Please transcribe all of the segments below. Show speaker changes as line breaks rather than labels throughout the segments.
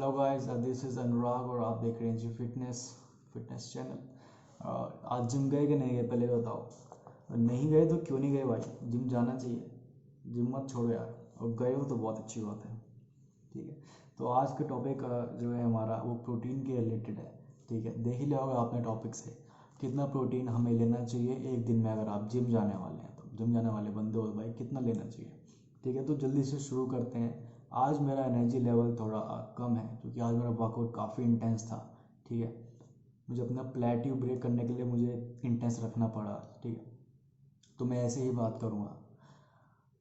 Hello guys, this is अनुराग और आप देख रहे हैं जी फिटनेस चैनल। आज जिम गए कि नहीं गए पहले बताओ। नहीं गए तो क्यों नहीं गए भाई, जिम जाना चाहिए। जिम मत छोड़ो यार, और गए हो तो बहुत अच्छी बात है। ठीक है, तो आज का टॉपिक जो है हमारा वो प्रोटीन के रिलेटेड है। ठीक है, देख ही लिया होगा आपने टॉपिक से कितना प्रोटीन हमें लेना चाहिए एक दिन में। अगर आप जिम जाने वाले हैं तो जिम जाने वाले बंदे हो भाई, कितना लेना चाहिए। ठीक है, तो जल्दी से शुरू करते हैं। आज मेरा एनर्जी लेवल थोड़ा कम है क्योंकि आज मेरा वर्कआउट काफ़ी इंटेंस था। ठीक है, मुझे अपना प्लेट्यू ब्रेक करने के लिए मुझे इंटेंस रखना पड़ा। ठीक है, तो मैं ऐसे ही बात करूँगा,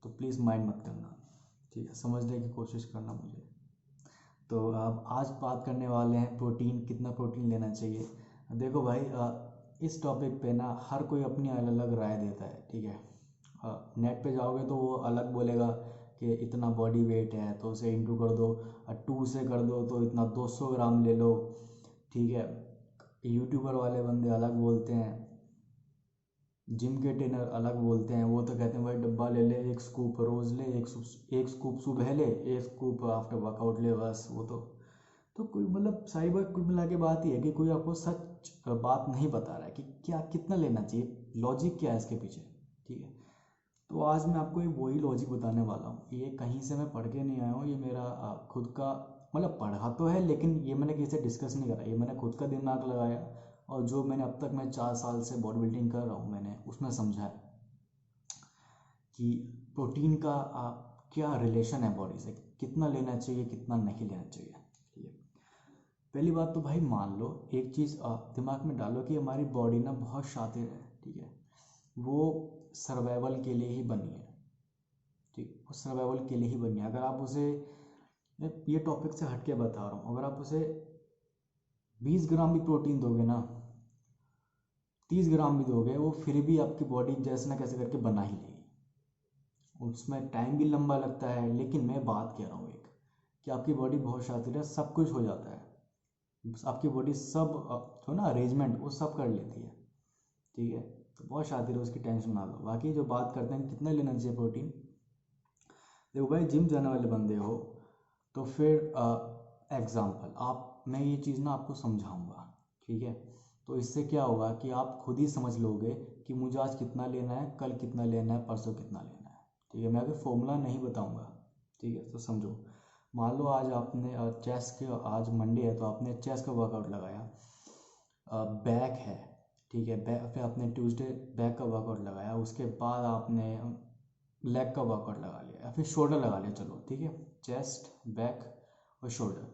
तो प्लीज़ माइंड मत करना। ठीक है, समझने की कोशिश करना मुझे। तो अब आज बात करने वाले हैं प्रोटीन, कितना प्रोटीन लेना चाहिए। देखो भाई, इस टॉपिक पे ना हर कोई अपनी अलग अलग राय देता है। ठीक है, नेट पे जाओगे तो वो अलग बोलेगा कि इतना बॉडी वेट है तो उसे इंटू कर दो, 2 से कर दो तो इतना 200 ग्राम ले लो। ठीक है, यूट्यूबर वाले बंदे अलग बोलते हैं, जिम के ट्रेनर अलग बोलते हैं। वो तो कहते हैं भाई डब्बा ले ले, 1 स्कूप रोज़ ले, एक स्कूप सुबह ले, 1 स्कूप आफ्टर वर्कआउट ले, बस। वो तो कोई मतलब सारी बात कुल मिला के बात ही है कि कोई आपको सच बात नहीं बता रहा है कि क्या कितना लेना चाहिए, लॉजिक क्या है इसके पीछे। ठीक है, तो आज मैं आपको एक वही लॉजिक बताने वाला हूँ। ये कहीं से मैं पढ़ के नहीं आया हूँ, ये मेरा खुद का, मतलब पढ़ा तो है लेकिन ये मैंने किसी से डिस्कस नहीं करा, ये मैंने खुद का दिमाग लगाया। और जो मैंने अब तक मैं 4 साल से बॉडी बिल्डिंग कर रहा हूँ, मैंने उसमें समझा है कि प्रोटीन का क्या रिलेशन है बॉडी से, कितना लेना चाहिए कितना नहीं लेना चाहिए। ठीक है, पहली बात तो भाई मान लो एक चीज़ दिमाग में डालो कि हमारी बॉडी ना बहुत शातिर है। ठीक है, वो सर्वाइवल के लिए ही बनी है। ठीक, वो सर्वाइवल के लिए ही बनी है। अगर आप उसे, मैं ये टॉपिक से हट के बता रहा हूँ, अगर आप उसे 20 ग्राम भी प्रोटीन दोगे ना, 30 ग्राम भी दोगे, वो फिर भी आपकी बॉडी जैसे ना कैसे करके बना ही लेगी। उसमें टाइम भी लंबा लगता है, लेकिन मैं बात कह रहा हूँ एक, कि आपकी बॉडी बहुत शातिर है, सब कुछ हो जाता है। आपकी बॉडी सब जो ना अरेंजमेंट वो सब कर लेती है। ठीक है, तो बहुत शातिर है, उसकी टेंशन ना लो। बाकी जो बात करते हैं कितना लेना चाहिए प्रोटीन, देखो भाई जिम जाने वाले बंदे हो तो फिर एग्ज़ाम्पल आप, मैं ये चीज़ ना आपको समझाऊंगा। ठीक है, तो इससे क्या होगा कि आप खुद ही समझ लोगे कि मुझे आज कितना लेना है, कल कितना लेना है, परसों कितना लेना है। ठीक है, मैं अभी फॉर्मूला नहीं बताऊंगा। ठीक है, तो समझो। मान लो आज आपने चेस्ट के, आज मंडे है तो आपने चेस्ट का वर्कआउट लगाया, बैक है। ठीक है, बैक फिर आपने ट्यूसडे बैक का वर्कआउट लगाया, उसके बाद आपने लेग का वर्कआउट लगा लिया या फिर शोल्डर लगा लिया। चलो ठीक है, चेस्ट, बैक और शोल्डर,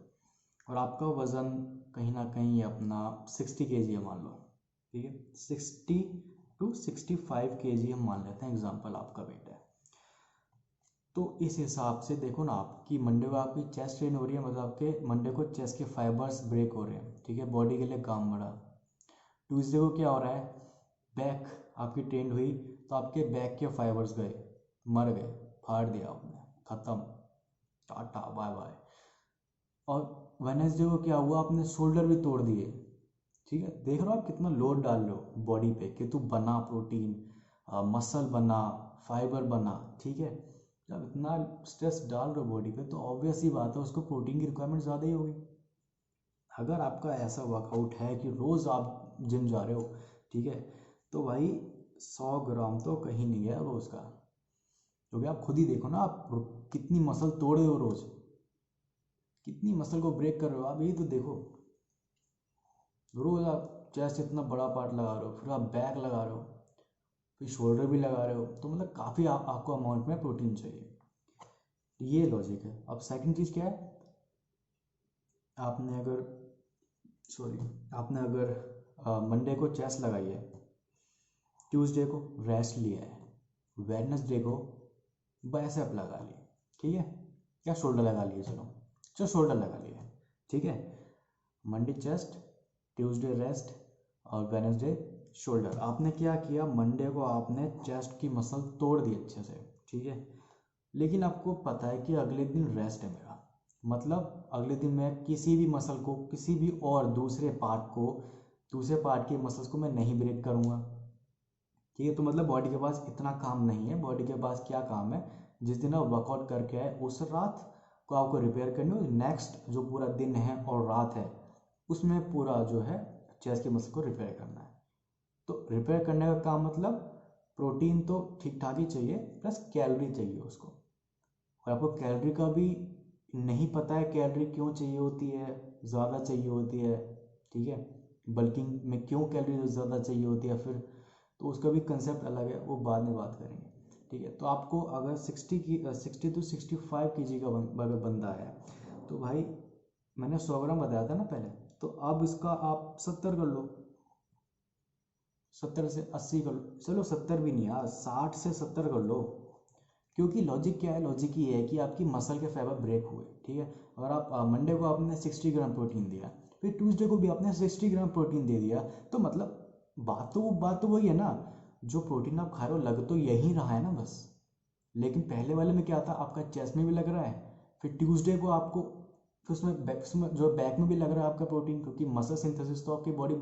और आपका वज़न कहीं ना कहीं अपना 60 kg है मान लो। ठीक है, 60 to 65 kg हम मान लेते हैं, एग्जाम्पल आपका वेट है। तो इस हिसाब से देखो ना, आपकी मंडे को आपकी चेस्ट ट्रेन हो रही है, मतलब आपके मंडे को चेस्ट के फाइबर्स ब्रेक हो रहे हैं। ठीक है, बॉडी के लिए काम बढ़ा। ट्यूसडे को क्या हो रहा है, बैक आपकी ट्रेंड हुई, तो आपके बैक के फाइबर्स गए, मर गए, फाड़ दिया आपने, ख़त्म, टाटा बाय बाय। और वेनेसडे को क्या हुआ, आपने शोल्डर भी तोड़ दिए। ठीक है, देख रहे हो आप कितना लोड डाल रहे हो बॉडी पे कि तू बना प्रोटीन, मसल बना, फाइबर बना। ठीक है, जब इतना स्ट्रेस डाल रहे हो बॉडी पे तो ऑब्वियस ही बात है उसको प्रोटीन की रिक्वायरमेंट ज़्यादा ही होगी। अगर आपका ऐसा वर्कआउट है कि रोज़ आप जिम जा रहे हो, ठीक है, तो भाई 100 ग्राम तो कहीं नहीं है रोज़ का। क्योंकि आप खुद ही देखो ना, आप कितनी मसल तोड़ रहे हो रोज़, कितनी मसल को ब्रेक कर रहे हो आप, यही तो देखो। रोज़ आप चेस्ट इतना बड़ा पार्ट लगा रहे हो, फिर आप बैक लगा रहे हो, फिर शोल्डर भी लगा रहे हो, तो मतलब काफ़ी आपको अमाउंट में प्रोटीन चाहिए। ये लॉजिक है। अब सेकंड चीज़ क्या है, आपने अगर सॉरी आपने अगर मंडे को चेस्ट लगाई है, ट्यूसडे को रेस्ट लिया है, वेडनेसडे को बाइसेप लगा लिए। ठीक है, या शोल्डर लगा लिए, चलो शोल्डर लगा लिए। ठीक है, मंडे चेस्ट, ट्यूसडे रेस्ट और वेडनेसडे शोल्डर। आपने क्या किया, मंडे को आपने चेस्ट की मसल तोड़ दी अच्छे से। ठीक है, लेकिन आपको पता है कि अगले दिन रेस्ट है मेरा, मतलब अगले दिन मैं किसी भी मसल को, किसी भी और दूसरे पार्ट को, दूसरे पार्ट के मसल्स को मैं नहीं ब्रेक करूँगा। ठीक है, तो मतलब बॉडी के पास इतना काम नहीं है। बॉडी के पास क्या काम है, जिस दिन आप वर्कआउट करके आए उस रात को आपको रिपेयर करनी हो, नेक्स्ट जो पूरा दिन है और रात है उसमें पूरा जो है चेस्ट की मसल को रिपेयर करना है। तो रिपेयर करने का काम मतलब प्रोटीन तो ठीक ठाक ही चाहिए, प्लस कैलोरी चाहिए उसको। और आपको कैलोरी का भी नहीं पता है कैलोरी क्यों चाहिए होती है, ज़्यादा चाहिए होती है, ठीक है, बल्किंग में क्यों कैलोरी ज़्यादा चाहिए होती है फिर, तो उसका भी कंसेप्ट अलग है, वो बाद में बात करेंगे, ठीक है। तो आपको अगर 60 to 65 kg का अगर बंदा है तो भाई मैंने 100 ग्राम बताया था ना पहले, तो अब इसका आप 70 कर लो, 70 से 80 कर लो, चलो 70 भी नहीं यार, 60 से 70 कर लो। क्योंकि लॉजिक क्या है, लॉजिक ये है कि आपकी मसल के फाइबर ब्रेक हुए, ठीक है। अगर आप मंडे को आपने 60 ग्राम प्रोटीन दिया, फिर ट्यूसडे को भी आपने 60 ग्राम प्रोटीन दे दिया, तो मतलब बात तो वही है ना, जो प्रोटीन आप खा रहे हो लग तो यही रहा है ना बस। लेकिन पहले वाले में क्या था, आपका चेस्ट में भी लग रहा है, फिर ट्यूसडे को आपको फिर उसमें जो बैक में भी लग रहा है आपका प्रोटीन, क्योंकि मसल सिंथेसिस तो आपकी बॉडी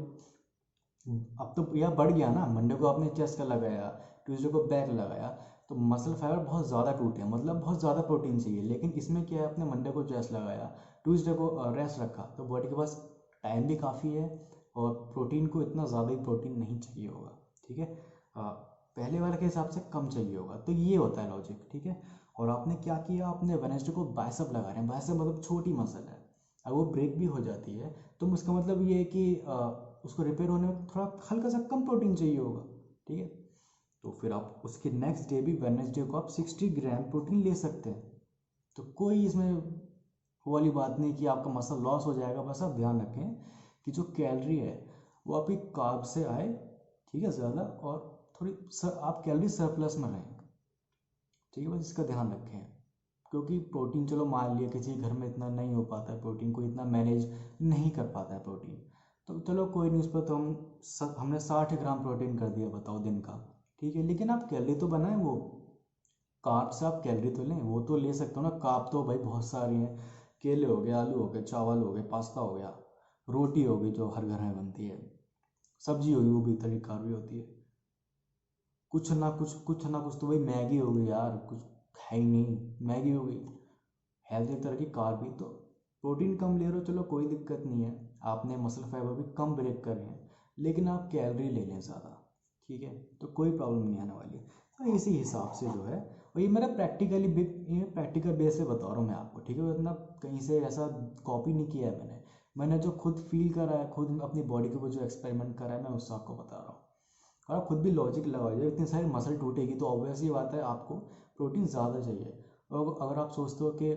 अब तो यह बढ़ गया ना। मंडे को आपने चेस्ट का लगाया, ट्यूसडे को बैक लगाया, तो मसल फाइबर बहुत ज़्यादा टूटे, मतलब बहुत ज़्यादा प्रोटीन चाहिए। लेकिन इसमें क्या है, आपने मंडे को चेस्ट लगाया, ट्यूसडे को रेस्ट रखा, तो बॉडी के पास टाइम भी काफ़ी है और प्रोटीन को इतना ज़्यादा ही प्रोटीन नहीं चाहिए होगा, ठीक है। पहले वाले के हिसाब से कम चाहिए होगा, तो ये होता है लॉजिक, ठीक है। और आपने क्या किया, आपने वेडनेसडे को बाइसेप लगा रहे हैं, बाइसेप मतलब छोटी मसल है, अगर वो ब्रेक भी हो जाती है तो उसका मतलब ये है कि उसको रिपेयर होने में थोड़ा हल्का सा कम प्रोटीन चाहिए होगा, ठीक है। तो फिर आप उसके नेक्स्ट डे भी वेडनेसडे को आप 60 ग्राम प्रोटीन ले सकते हैं। तो कोई इसमें वो वाली बात नहीं कि आपका मसल लॉस हो जाएगा। बस आप ध्यान रखें कि जो कैलोरी है वो आपकी कार्ब से आए, ठीक है, ज़्यादा, और थोड़ी आप कैलोरी सरप्लस में रहें, ठीक है। बस इसका ध्यान रखें, क्योंकि प्रोटीन, चलो मान लिया किसी घर में इतना नहीं हो पाता है, प्रोटीन को इतना मैनेज नहीं कर पाता है प्रोटीन, तो चलो कोई नहीं, उस पर तो हमने 60 ग्राम प्रोटीन कर दिया, बताओ दिन का, ठीक है। लेकिन आप कैलोरी तो बनाएं, वो कार्ब से आप कैलोरी तो लें, वो तो ले सकते हो ना। कार्ब तो भाई बहुत सारे हैं, केले हो गए, आलू हो गए, चावल हो गए, पास्ता हो गया, रोटी हो गई जो हर घर में बनती है, सब्जी होगी वो भी तरह कार्ब ही होती है, कुछ ना कुछ तो भाई मैगी हो गई यार, कुछ है ही नहीं, मैगी हो गई, हेल्थ एक तरह की कार्ब भी। तो प्रोटीन कम ले रहे हो, चलो कोई दिक्कत नहीं है, आपने मसल फाइबर भी कम ब्रेक करे हैं, लेकिन आप कैलोरी ले लें ज़्यादा, ठीक है, तो कोई प्रॉब्लम नहीं आने वाली। तो इसी हिसाब से जो है, और ये मेरा प्रैक्टिकल बेस पे बता रहा हूँ मैं आपको, ठीक है, इतना कहीं से ऐसा कॉपी नहीं किया है मैंने जो खुद फील करा है, खुद अपनी बॉडी के ऊपर जो एक्सपेरिमेंट करा है, मैं उससे आपको बता रहा हूँ। और आप खुद भी लॉजिक लगाओ, जब इतनी सारी मसल टूटेगी तो ऑब्वियस ही बात है आपको प्रोटीन ज़्यादा चाहिए। और अगर आप सोचते हो कि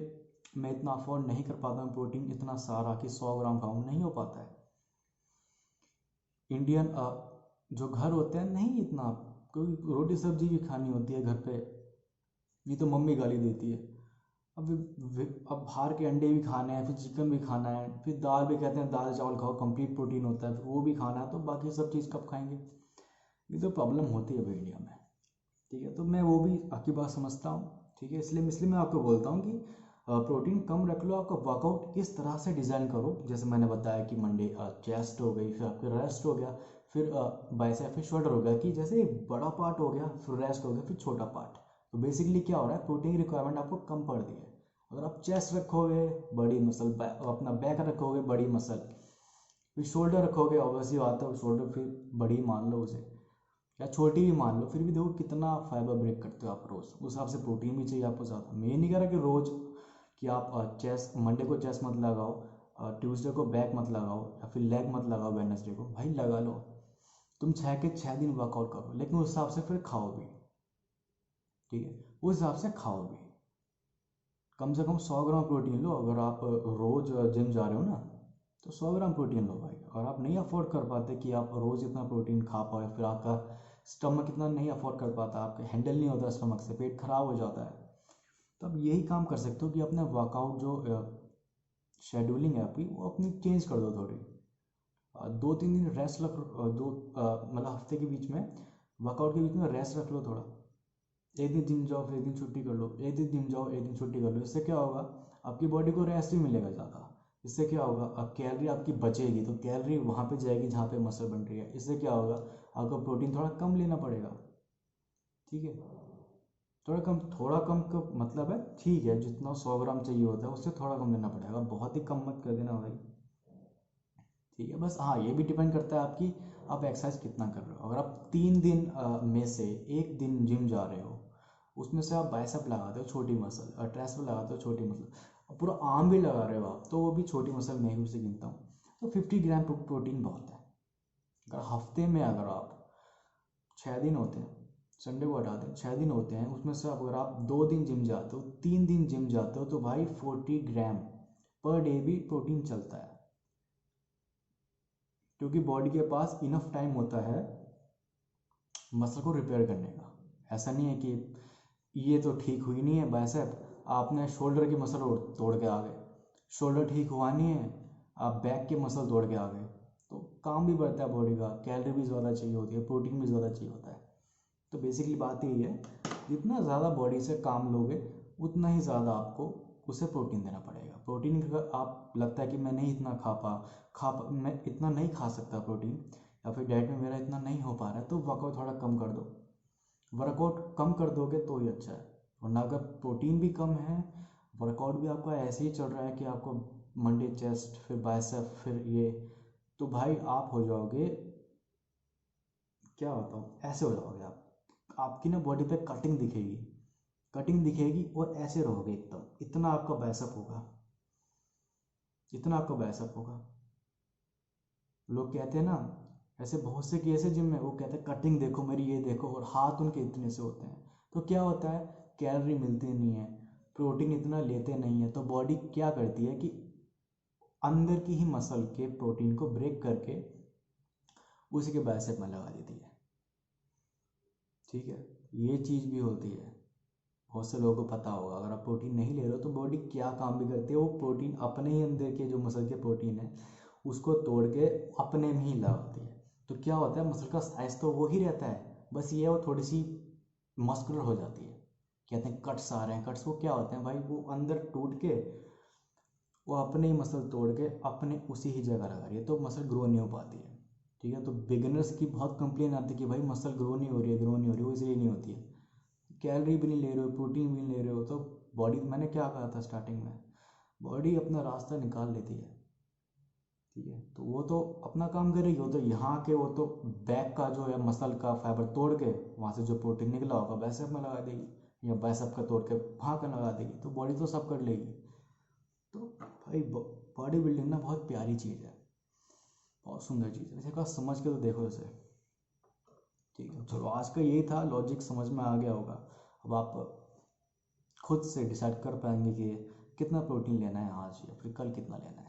मैं इतना अफोर्ड नहीं कर पाता हूँ प्रोटीन इतना सारा कि 100 ग्राम खाऊँ, नहीं हो पाता है। इंडियन जो घर होते हैं, नहीं इतना, कोई रोटी सब्जी भी खानी होती है घर पे, ये तो मम्मी गाली देती है। अब बाहर के अंडे भी खाने हैं, फिर चिकन भी खाना है, फिर दाल भी कहते हैं दाल चावल खाओ कंप्लीट प्रोटीन होता है, फिर वो भी खाना है, तो बाकी सब चीज़ कब खाएंगे। ये तो प्रॉब्लम होती है भाई इंडिया में, ठीक है। तो मैं वो भी आपकी बात समझता हूँ, ठीक है, इसलिए मैं आपको बोलता हूँ कि प्रोटीन कम रख लो। आपका वर्कआउट किस तरह से डिज़ाइन करो, जैसे मैंने बताया कि मंडे चेस्ट हो गई, फिर आपके रेस्ट हो गया, फिर बाइसेप, फिर शोल्डर हो गया, कि जैसे बड़ा पार्ट हो गया, फिर रेस्ट हो गया, फिर छोटा पार्ट। तो बेसिकली क्या हो रहा है, प्रोटीन की रिक्वायरमेंट आपको कम पड़ रही है। अगर आप चेस्ट रखोगे बड़ी मसल, अपना बैक रखोगे बड़ी मसल, फिर शोल्डर रखोगे, ऑब्वियसली बात है शोल्डर फिर बड़ी मान लो उसे, या छोटी भी मान लो, फिर भी देखो कितना फाइबर ब्रेक करते हो आप रोज़, उस हिसाब से प्रोटीन भी चाहिए आपको ज़्यादा। मैं ये नहीं कह रहा कि रोज़ कि आप चेस्ट मंडे को चेस्ट मत लगाओ, ट्यूसडे को बैक मत लगाओ, या फिर लेग मत लगाओ वेडनेसडे को, भाई लगा लो, तुम 6 के 6 दिन वर्कआउट करो, लेकिन उस हिसाब से फिर खाओ भी, ठीक है, उस हिसाब से खाओ भी। कम से कम 100 ग्राम प्रोटीन लो, अगर आप रोज़ जिम जा रहे हो ना, तो 100 ग्राम प्रोटीन लो भाई। और आप नहीं अफोर्ड कर पाते कि आप रोज़ इतना प्रोटीन खा पाओ, या फिर आपका स्टमक इतना नहीं अफोर्ड कर पाता, आपका हैंडल नहीं होता स्टमक से, पेट खराब हो जाता है, तो आप यही काम कर सकते हो कि अपने वर्कआउट जो शेड्यूलिंग है आपकी, वो अपनी चेंज कर दो थोड़ी। 2-3 दिन रेस्ट रख, मतलब हफ्ते के बीच में, वर्कआउट के बीच में रेस्ट रख लो थोड़ा। एक दिन जिम जाओ, फिर एक दिन छुट्टी कर लो, एक दिन जिम जाओ, एक दिन छुट्टी कर लो। इससे क्या होगा, आपकी बॉडी को रेस्ट भी मिलेगा ज़्यादा। इससे क्या होगा, अब कैलोरी आपकी बचेगी, तो कैलोरी वहाँ पे जाएगी जहाँ पे मसल बन रही है। इससे क्या होगा, आपको प्रोटीन थोड़ा कम लेना पड़ेगा, ठीक है। थोड़ा कम का मतलब है ठीक है, जितना 100 ग्राम चाहिए होता है उससे थोड़ा कम लेना पड़ेगा, बहुत ही कम मत कर देना भाई। ठीक है, बस हाँ ये भी डिपेंड करता है आपकी आप एक्सरसाइज कितना कर रहे हो। अगर आप 3 दिन में से 1 दिन जिम जा रहे हो, उसमें से आप बाइसेप लगाते हो छोटी मसल और ट्राइसेप लगाते हो छोटी मसल और पूरा आर्म भी लगा रहे हो आप, तो वो भी छोटी मसल मैं भी उसे गिनता हूँ। तो 50 ग्राम प्रोटीन बहुत है। अगर हफ्ते में अगर आप 6 दिन होते हैं, संडे को हटा दें, 6 दिन होते हैं, उसमें से अगर आप 2 दिन जिम जाते हो, 3 दिन जिम जाते हो, तो भाई 40 ग्राम पर डे भी प्रोटीन चलता है, क्योंकि बॉडी के पास इनफ टाइम होता है मसल को रिपेयर करने का। ऐसा नहीं है कि ये तो ठीक हुई नहीं है बाइसेप, आपने शोल्डर की मसल तोड़ के आ गए, शोल्डर ठीक हुआ नहीं है आप बैक के मसल तोड़ के आ गए। तो काम भी बढ़ता है बॉडी का, कैलोरी भी ज़्यादा चाहिए होती है, प्रोटीन भी ज़्यादा चाहिए होता है। तो बेसिकली बात यही है, जितना ज़्यादा बॉडी से काम लोगे उतना ही ज़्यादा आपको उसे प्रोटीन देना पड़ेगा। प्रोटीन का आप लगता है कि मैं नहीं इतना मैं इतना नहीं खा सकता प्रोटीन, या फिर डाइट में मेरा इतना नहीं हो पा रहा है, तो वर्कआउट थोड़ा कम कर दो। वर्कआउट कम कर दोगे तो ही अच्छा है, वरना अगर प्रोटीन भी कम है, वर्कआउट भी आपका ऐसे ही चल रहा है कि आपको मंडे चेस्ट फिर बाइसेप फिर ये, तो भाई आप हो जाओगे, क्या बताऊँ, ऐसे हो जाओगे आप। आपकी ना बॉडी पे कटिंग दिखेगी और ऐसे रहोगे एकदम, इतना आपका बाइसेप होगा, इतना आपका बाइसेप होगा। लोग कहते हैं ना, ऐसे बहुत से केस जिम में वो कहते हैं कटिंग देखो मेरी, ये देखो, और हाथ उनके इतने से होते हैं। तो क्या होता है, कैलोरी मिलती नहीं है, प्रोटीन इतना लेते नहीं है, तो बॉडी क्या करती है कि अंदर की ही मसल के प्रोटीन को ब्रेक करके उसी के बाइसेप में लगा देती है। ठीक है, ये चीज़ भी होती है, बहुत से लोगों को पता होगा। अगर आप प्रोटीन नहीं ले रहे हो तो बॉडी क्या काम भी करती है, वो प्रोटीन अपने ही अंदर के जो मसल के प्रोटीन है उसको तोड़ के अपने में ही लगाती है। तो क्या होता है, मसल का साइज तो वो ही रहता है, बस ये वो थोड़ी सी मस्कुलर हो जाती है। कहते हैं कट्स आ रहे हैं, कट्स वो क्या होते हैं भाई, वो अंदर टूट के वो अपने ही मसल तोड़ के अपने उसी ही जगह लगा रही है, तो मसल ग्रो नहीं हो पाती है। ठीक है, तो बिगिनर्स की बहुत कंप्लेन आती है कि भाई मसल ग्रो नहीं हो रही है, ग्रो नहीं हो रही है, वो इसलिए नहीं होती है, कैलोरी भी नहीं ले रहे हो, प्रोटीन भी नहीं ले रहे हो, तो बॉडी, मैंने क्या कहा था स्टार्टिंग में, बॉडी अपना रास्ता निकाल लेती है। ठीक है, तो वो तो अपना काम करेगी, वो तो यहाँ के वो तो बैक का जो है मसल का फाइबर तोड़ के वहाँ से जो प्रोटीन निकला होगा बाइसेप में लगा देगी, या बाइसेप का तोड़ के वहाँ का लगा देगी, तो बॉडी तो सब कर लेगी। तो भाई बॉडी बिल्डिंग ना बहुत प्यारी चीज़ है, बहुत सुंदर चीज़ है, इसे समझ के तो देखो इसे। ठीक है, चलो आज का यही था, लॉजिक समझ में आ गया होगा। अब आप खुद से डिसाइड कर पाएंगे कि कितना प्रोटीन लेना है आज या फिर कल कितना लेना है।